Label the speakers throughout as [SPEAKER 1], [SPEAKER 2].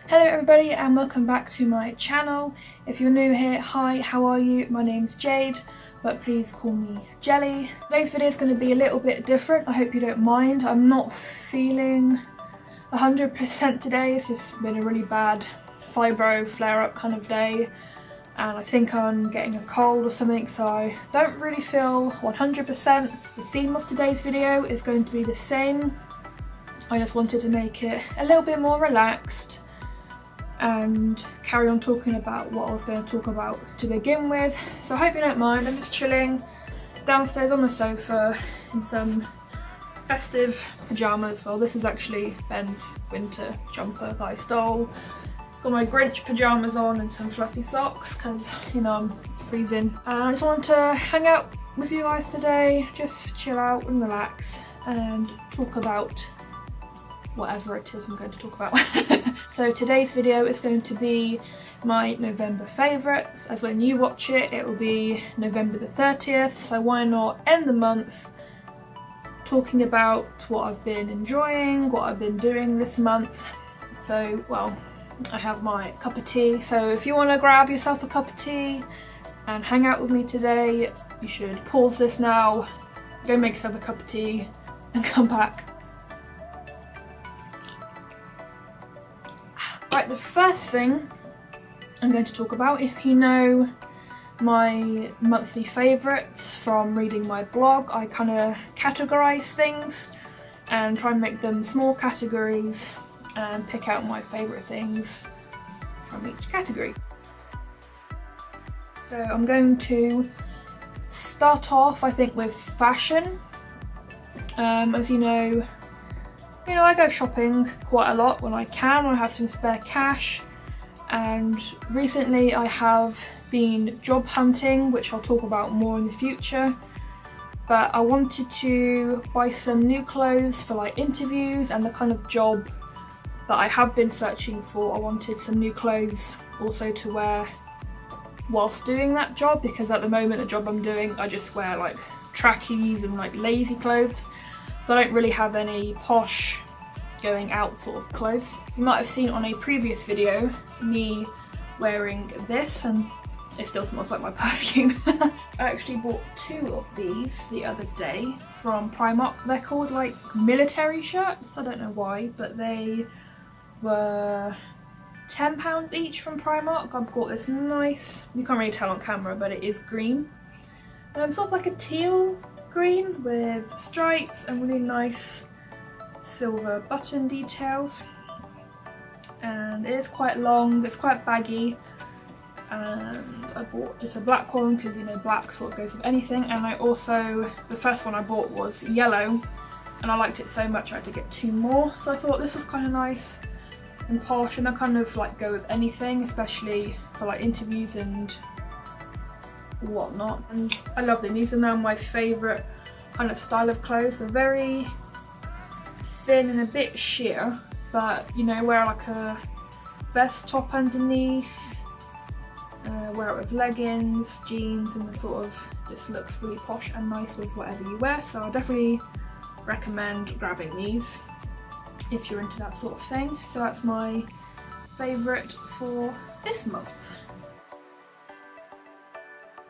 [SPEAKER 1] Hello everybody and welcome back to my channel. If you're new here, hi, how are you? My name's Jade, but please call me Jelly. Today's video is going to be a little bit different. I hope you don't mind. I'm not feeling 100% today. It's just been a really bad fibro flare-up kind of day, and I think I'm getting a cold or something, so I don't really feel 100%. The theme of today's video is going to be the same. I just wanted to make it a little bit more relaxed and carry on talking about what I was going to talk about to begin with. So I hope you don't mind. I'm just chilling downstairs on the sofa in some festive pyjamas. Well, this is actually Ben's winter jumper that I stole. Got my Grinch pyjamas on and some fluffy socks because, you know, I'm freezing. And I just wanted to hang out with you guys today, just chill out and relax and talk about whatever it is I'm going to talk about. So today's video is going to be my November favourites, as when you watch it, it will be November the 30th, so why not end the month talking about what I've been enjoying, what I've been doing this month. So, well, I have my cup of tea, so if you want to grab yourself a cup of tea and hang out with me today, you should pause this now, go make yourself a cup of tea and come back. Right, the first thing I'm going to talk about, if you know my monthly favourites from reading my blog, I kind of categorise things and try and make them small categories and pick out my favourite things from each category. So I'm going to start off, I think, with fashion. As you know, I go shopping quite a lot when I can, when I have some spare cash, and recently I have been job hunting, which I'll talk about more in the future, but I wanted to buy some new clothes for like interviews and the kind of job that I have been searching for. I wanted some new clothes also to wear whilst doing that job, because at the moment the job I'm doing, I just wear like trackies and like lazy clothes. So I don't really have any posh going out sort of clothes. You might have seen on a previous video me wearing this, and it still smells like my perfume. I actually bought two of these the other day from Primark. They're called like military shirts, I don't know why, but they were £10 each from Primark. I bought this nice, you can't really tell on camera, but it is green. Sort of like a teal green with stripes and really nice silver button details, and it is quite long, it's quite baggy, and I bought just a black one because, you know, black sort of goes with anything. And I also, the first one I bought was yellow and I liked it so much I had to get two more, so I thought this was kind of nice and posh, and I kind of like go with anything, especially for like interviews and whatnot. And I love them. These are now my favourite kind of style of clothes. They're very thin and a bit sheer, but, you know, wear like a vest top underneath, wear it with leggings, jeans, and it sort of just looks really posh and nice with whatever you wear. So I definitely recommend grabbing these if you're into that sort of thing. So that's my favourite for this month.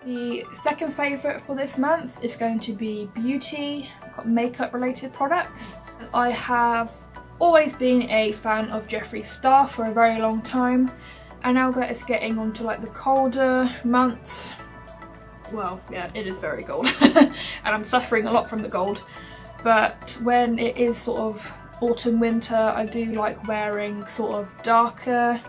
[SPEAKER 1] The second favourite for this month is going to be beauty, makeup related products. I have always been a fan of Jeffree Star for a very long time, and now that it's getting onto like the colder months, well, yeah, it is very cold and I'm suffering a lot from the cold, but when it is sort of autumn winter, I do like wearing sort of darker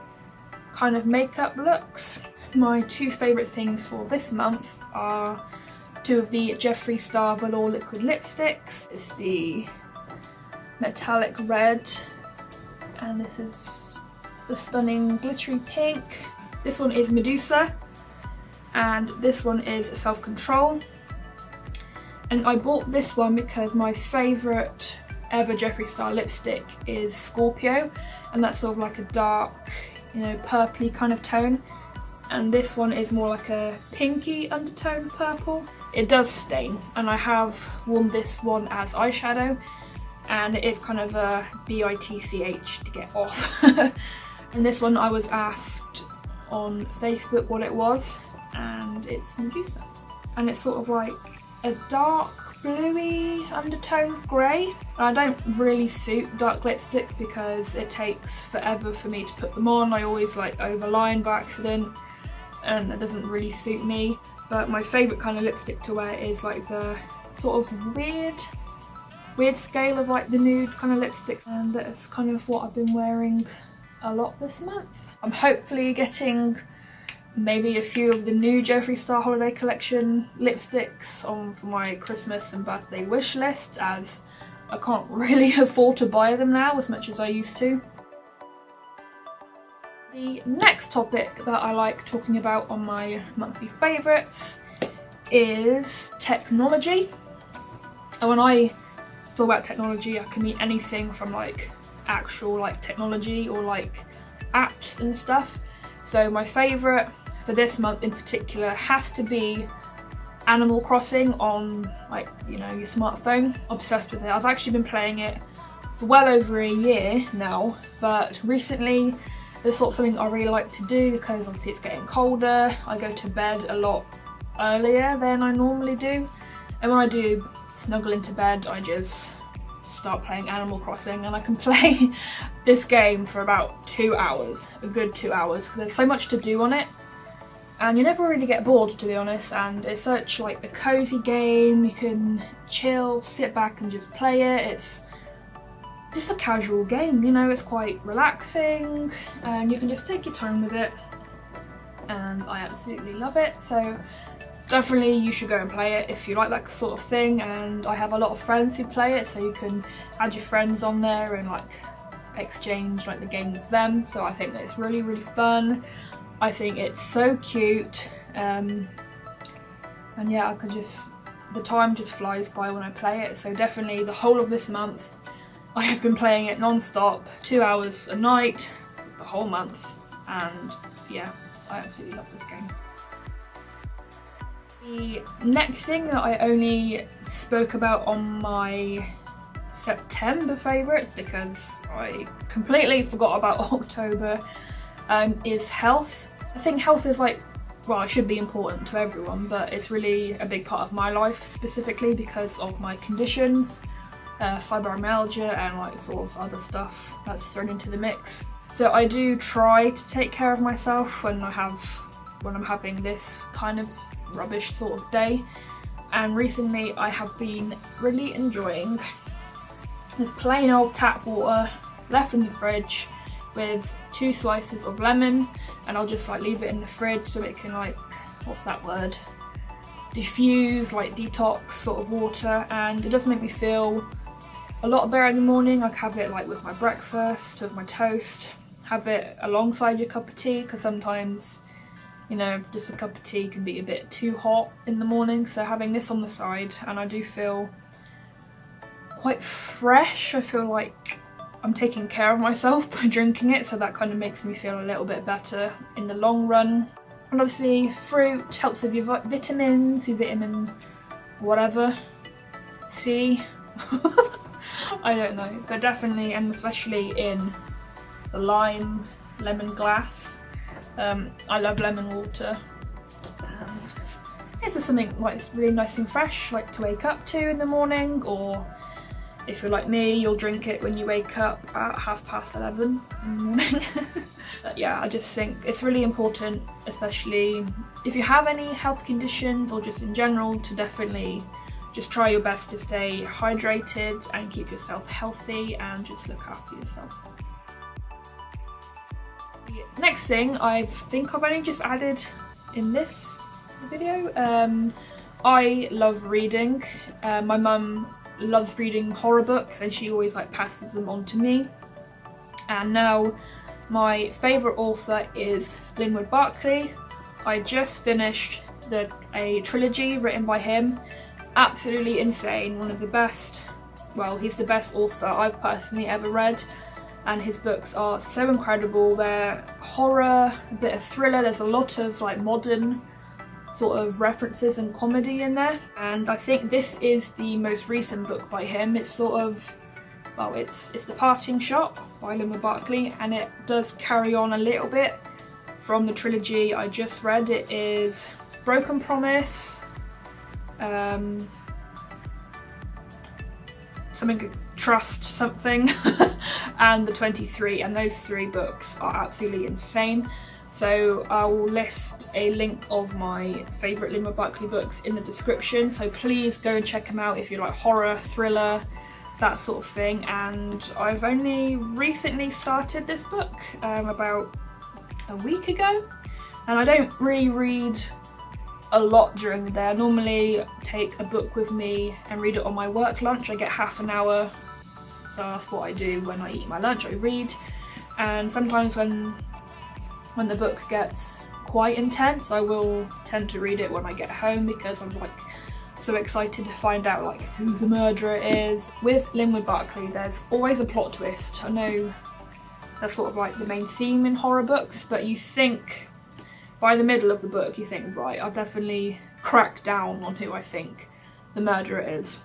[SPEAKER 1] kind of makeup looks. My two favourite things for this month are two of the Jeffree Star Velour liquid lipsticks. It's the metallic red, and this is the stunning glittery pink. This one is Medusa, and this one is Self Control. And I bought this one because my favourite ever Jeffree Star lipstick is Scorpio, and that's sort of like a dark, you know, purpley kind of tone. And this one is more like a pinky undertone purple. It does stain, and I have worn this one as eyeshadow, and it is kind of a bitch to get off. And this one I was asked on Facebook what it was, and it's Medusa. And it's sort of like a dark bluey undertone grey. I don't really suit dark lipsticks because it takes forever for me to put them on. I always like overline by accident and that doesn't really suit me. But my favourite kind of lipstick to wear is like the sort of weird scale of like the nude kind of lipsticks, and that's kind of what I've been wearing a lot this month. I'm hopefully getting maybe a few of the new Jeffree Star Holiday Collection lipsticks on for my Christmas and birthday wish list, as I can't really afford to buy them now as much as I used to. The next topic that I like talking about on my monthly favourites is technology. And when I talk about technology, I can mean anything from like actual like technology or like apps and stuff. So my favourite for this month in particular has to be Animal Crossing on, like, you know, your smartphone. Obsessed with it. I've actually been playing it for well over a year now, but recently it's sort of something I really like to do because obviously it's getting colder. I go to bed a lot earlier than I normally do, and when I do snuggle into bed I just start playing Animal Crossing, and I can play this game for about 2 hours, a good 2 hours, because there's so much to do on it. And you never really get bored, to be honest, and it's such like a cozy game. You can chill, sit back and just play it. It's just a casual game, you know, it's quite relaxing and you can just take your time with it, and I absolutely love it. So definitely you should go and play it if you like that sort of thing, and I have a lot of friends who play it, so you can add your friends on there and like exchange like the game with them. So I think that it's really, really fun. I think it's so cute, and yeah, the time just flies by when I play it. So definitely the whole of this month I have been playing it non-stop, 2 hours a night, the whole month, and yeah, I absolutely love this game. The next thing that I only spoke about on my September favourites, because I completely forgot about October, is health. I think health is like, well, it should be important to everyone, but it's really a big part of my life specifically because of my conditions, fibromyalgia and like sort of other stuff that's thrown into the mix. So I do try to take care of myself when I'm having this kind of rubbish sort of day, and recently I have been really enjoying this plain old tap water left in the fridge with 2 slices of lemon, and I'll just like leave it in the fridge so it can like, what's that word, diffuse, like detox sort of water, and it does make me feel a lot better in the morning. I have it like with my breakfast, with my toast, have it alongside your cup of tea, because sometimes, you know, just a cup of tea can be a bit too hot in the morning, so having this on the side, and I do feel quite fresh. I feel like I'm taking care of myself by drinking it, so that kind of makes me feel a little bit better in the long run. And obviously fruit helps with your vitamins, your vitamin whatever, C, I don't know, but definitely, and especially in the lemon glass. I love lemon water, and it's just something like really nice and fresh, like to wake up to in the morning, or if you're like me, you'll drink it when you wake up at 11:30 in the morning. But yeah, I just think it's really important, especially if you have any health conditions or just in general, to definitely just try your best to stay hydrated and keep yourself healthy and just look after yourself. The next thing I think I've only just added in this video, I love reading. My mum loves reading horror books and she always like passes them on to me, and now my favourite author is LINWOOD BARCLAY. I just finished a trilogy written by him. Absolutely insane, one of the best, well, he's the best author I've personally ever read, and his books are so incredible. They're horror, a bit of thriller, there's a lot of like modern sort of references and comedy in there, and I think this is the most recent book by him. It's sort of well, it's The Parting Shot by LINWOOD BARCLAY, and it does carry on a little bit from the trilogy I just read. It is Broken Promise, something Trust something, and The 23, and those 3 books are absolutely insane. So I'll list a link of my favourite LINWOOD BARCLAY books in the description, so please go and check them out if you like horror, thriller, that sort of thing. And I've only recently started this book, about a week ago, and I don't really read a lot during the day. I normally take a book with me and read it on my work lunch. I get half an hour, so that's what I do when I eat my lunch, I read. And sometimes when the book gets quite intense, I will tend to read it when I get home, because I'm like so excited to find out like who the murderer is. With LINWOOD BARCLAY, there's always a plot twist. I know that's sort of like the main theme in horror books, but you think by the middle of the book, you think, right, I've definitely cracked down on who I think the murderer is.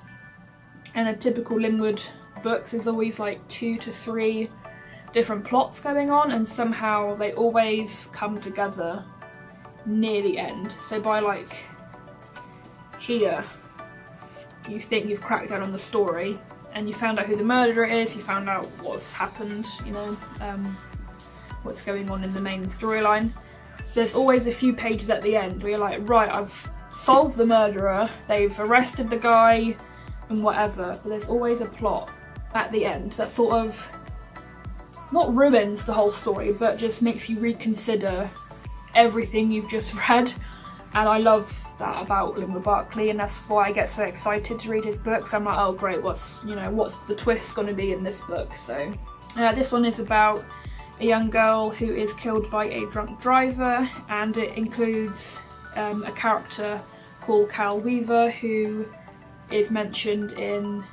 [SPEAKER 1] And a typical LINWOOD book, there's always like 2 to 3 different plots going on, and somehow they always come together near the end. So by like here, you think you've cracked down on the story and you found out who the murderer is, you found out what's happened, you know, what's going on in the main storyline. There's always a few pages at the end where you're like, right, I've solved the murderer, they've arrested the guy and whatever, but there's always a plot at the end that sort of not ruins the whole story, but just makes you reconsider everything you've just read. And I love that about LINWOOD BARCLAY, and that's why I get so excited to read his books. I'm like, oh great, what's the twist going to be in this book? So this one is about a young girl who is killed by a drunk driver, and it includes a character called Cal Weaver, who is mentioned in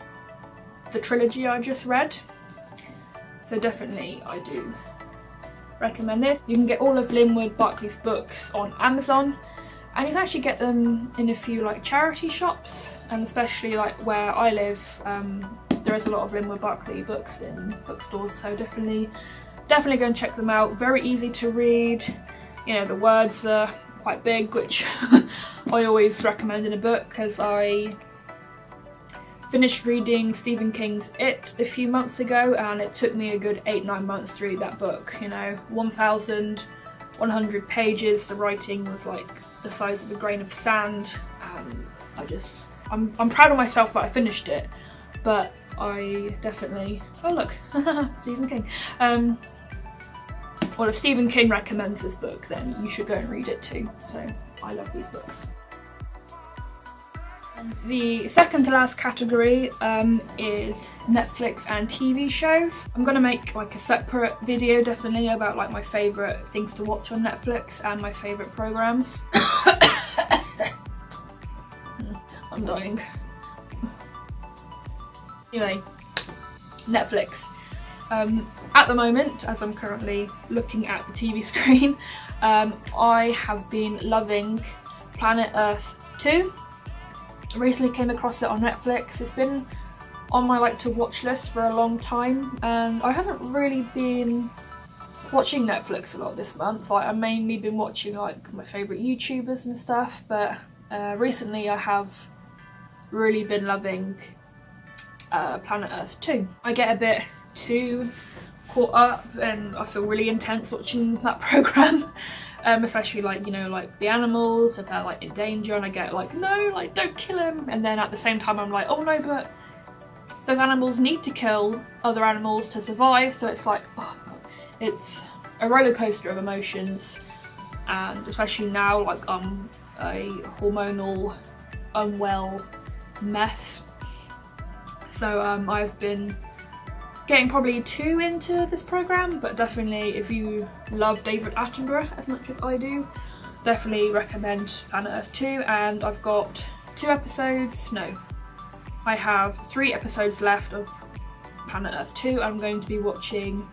[SPEAKER 1] the trilogy I just read. So definitely I do recommend this. You can get all of LINWOOD BARCLAY's books on Amazon, and you can actually get them in a few like charity shops, and especially like where I live, there is a lot of LINWOOD BARCLAY books in bookstores, so definitely go and check them out. Very easy to read, you know, the words are quite big, which I always recommend in a book, because I finished reading Stephen King's It a few months ago, and it took me a good 8-9 months to read that book. You know, 1,100 pages, the writing was like the size of a grain of sand. I'm proud of myself that I finished it, but I definitely, oh look, Stephen King. Well, if Stephen King recommends this book, then you should go and read it too. So I love these books. The second to last category is Netflix and TV shows. I'm gonna make like a separate video definitely about like my favourite things to watch on Netflix and my favourite programmes. I'm dying. Anyway, Netflix. At the moment, as I'm currently looking at the TV screen, I have been loving Planet Earth 2. I recently came across it on Netflix. It's been on my like to watch list for a long time, and I haven't really been watching Netflix a lot this month. Like, I've mainly been watching like my favourite YouTubers and stuff, but recently I have really been loving Planet Earth 2. I get a bit too caught up and I feel really intense watching that programme. Especially like, you know, like the animals, if they're like in danger, and I get like, no, like don't kill him, and then at the same time I'm like, oh no, but those animals need to kill other animals to survive. So it's like, oh my god, it's a roller coaster of emotions, and especially now like I'm a hormonal unwell mess, so I've been getting probably too into this programme, but definitely if you love David Attenborough as much as I do, definitely recommend Planet Earth 2. And I've got 2 episodes, no, I have 3 episodes left of Planet Earth 2. I'm going to be watching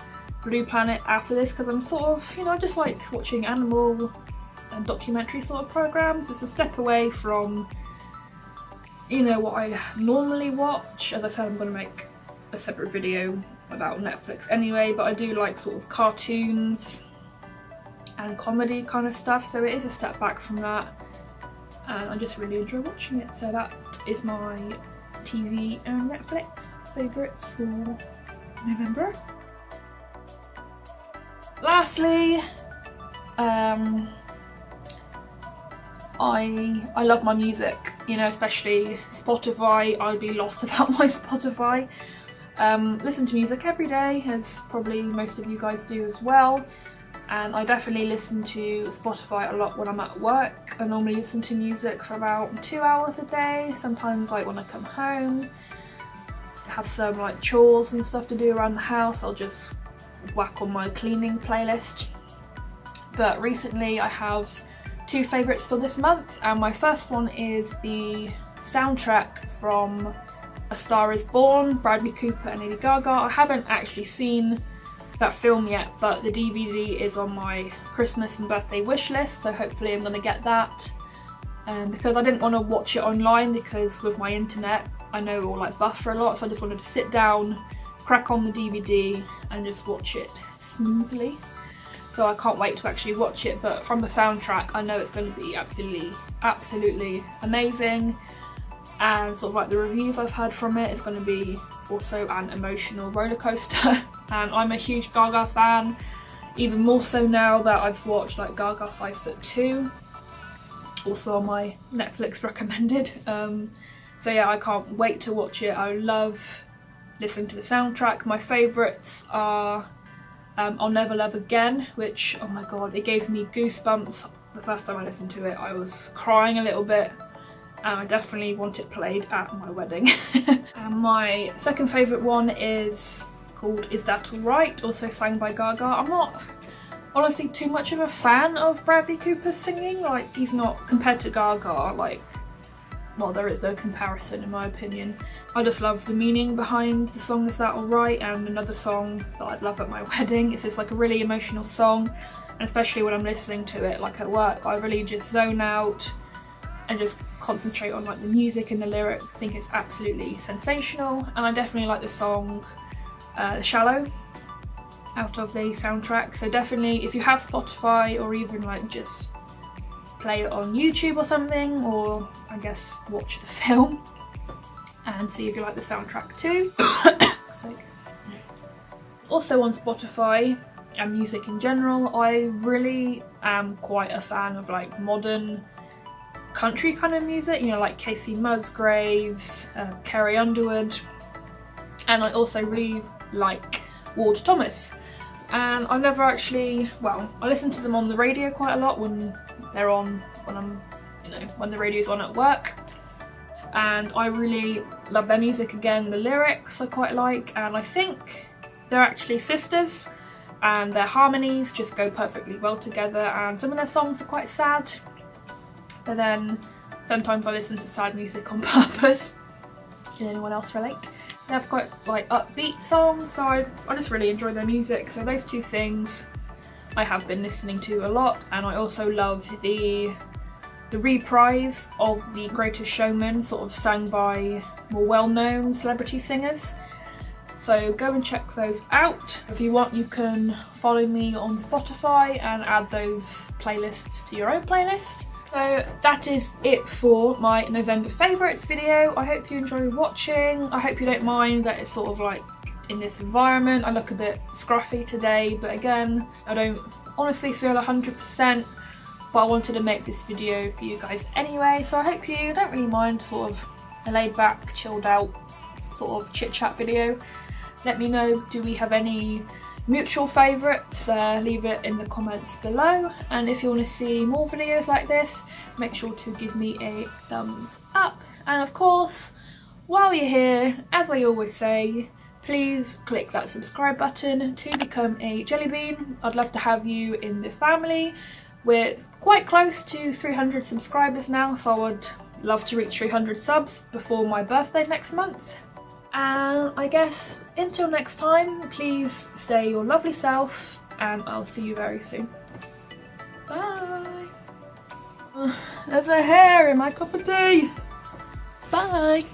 [SPEAKER 1] Blue Planet after this, because I'm sort of, you know, I just like watching animal and documentary sort of programmes. It's a step away from, you know, what I normally watch. As I said, I'm going to make a separate video about Netflix anyway, but I do like sort of cartoons and comedy kind of stuff, so it is a step back from that, and I just really enjoy watching it. So that is my TV and Netflix favourites for November. Lastly, I love my music, you know, especially Spotify. I'd be lost without my Spotify. Listen to music every day, as probably most of you guys do as well, and I definitely listen to Spotify a lot when I'm at work. I normally listen to music for about 2 hours a day, sometimes like when I come home, have some like chores and stuff to do around the house, I'll just whack on my cleaning playlist. But recently I have 2 favourites for this month, and my first one is the soundtrack from A Star Is Born, Bradley Cooper and Lady Gaga. I haven't actually seen that film yet, but the DVD is on my Christmas and birthday wish list, so hopefully I'm going to get that. Because I didn't want to watch it online, because with my internet I know it will like buffer a lot, so I just wanted to sit down, crack on the DVD and just watch it smoothly. So I can't wait to actually watch it, but from the soundtrack I know it's going to be absolutely amazing, and sort of like the reviews I've heard from it, it's going to be also an emotional roller coaster. And I'm a huge Gaga fan, even more so now that I've watched like Gaga 5'2", also on my Netflix recommended. So yeah, I can't wait to watch it. I love listening to the soundtrack. My favourites are I'll Never Love Again, which, oh my god, it gave me goosebumps the first time I listened to it. I was crying a little bit, and I definitely want it played at my wedding. And my second favourite one is called Is That Alright, also sang by Gaga. I'm not honestly too much of a fan of Bradley Cooper's singing, like he's not, compared to Gaga, like, well, there is no comparison in my opinion. I just love the meaning behind the song Is That Alright, and another song that I'd love at my wedding. It's just like a really emotional song, and especially when I'm listening to it like at work, I really just zone out and just concentrate on like the music and the lyric. I think it's absolutely sensational, and I definitely like the song Shallow out of the soundtrack. So definitely, if you have Spotify, or even like just play it on YouTube or something, or I guess watch the film and see if you like the soundtrack too. Also on Spotify and music in general, I really am quite a fan of like modern country kind of music, you know, like Casey Musgraves, Carrie Underwood, and I also really like Ward Thomas. And I've never actually, well, I listen to them on the radio quite a lot when they're on, when the radio's on at work, and I really love their music. Again, the lyrics I quite like, and I think they're actually sisters, and their harmonies just go perfectly well together, and some of their songs are quite sad, but then sometimes I listen to sad music on purpose. Can anyone else relate? They have quite like upbeat songs, so I just really enjoy their music. So those 2 things I have been listening to a lot, and I also love the reprise of The Greatest Showman, sort of sang by more well-known celebrity singers. So go and check those out. If you want, you can follow me on Spotify and add those playlists to your own playlist. So that is it for my November favourites video. I hope you enjoyed watching. I hope you don't mind that it's sort of like in this environment. I look a bit scruffy today, but again, I don't honestly feel 100%, but I wanted to make this video for you guys anyway, so I hope you don't really mind sort of a laid back, chilled out sort of chit chat video. Let me know, do we have any mutual favourites? Leave it in the comments below, and if you want to see more videos like this, make sure to give me a thumbs up. And of course, while you're here, as I always say, please click that subscribe button to become a Jellibean. I'd love to have you in the family. We're quite close to 300 subscribers now, so I would love to reach 300 subs before my birthday next month. And I guess until next time, please stay your lovely self, and I'll see you very soon. Bye! There's a hair in my cup of tea! Bye!